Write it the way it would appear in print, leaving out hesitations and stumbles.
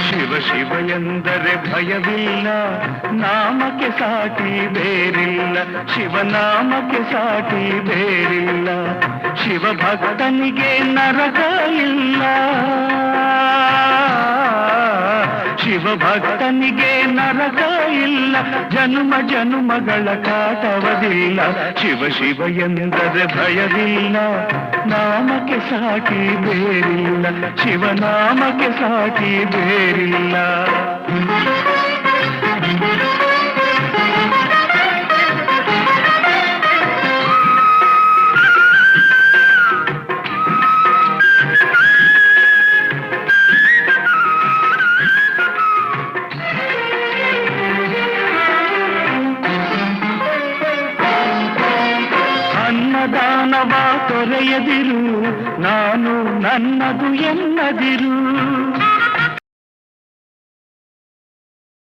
ಶಿವ ಶಿವ ಎಂದರೆ ಭಯವಿಲ್ಲ, ನಾಮಕ್ಕೆ ಸಾಟಿ ಬೇರಿಲ್ಲ. ಶಿವನಾಮಕ್ಕೆ ಸಾಟಿ ಬೇರಿಲ್ಲ. ಶಿವ ಭಕ್ತನಿಗೆ ನರಕ ಇಲ್ಲ. ಶಿವ ಭಕ್ತನಿಗೆ ನರಕ ಇಲ್ಲ. ಜನುಮ ಜನುಮಗಳ ಕಾಟವದಿಲ್ಲ. ಶಿವ ಶಿವ ಎಂದರೆ ಭಯವಿಲ್ಲ, ನಾಮಕ್ಕೆ ಸಾಟಿ ಬೇರಿಲ್ಲ. ಶಿವನಾಮಕ್ಕೆ ಸಾಟಿ ಬೇರಿಲ್ಲ. ಅನ್ನದಾನವ ತೊರೆಯದಿರು, ನಾನು ನನ್ನದು ಎನ್ನದಿರು.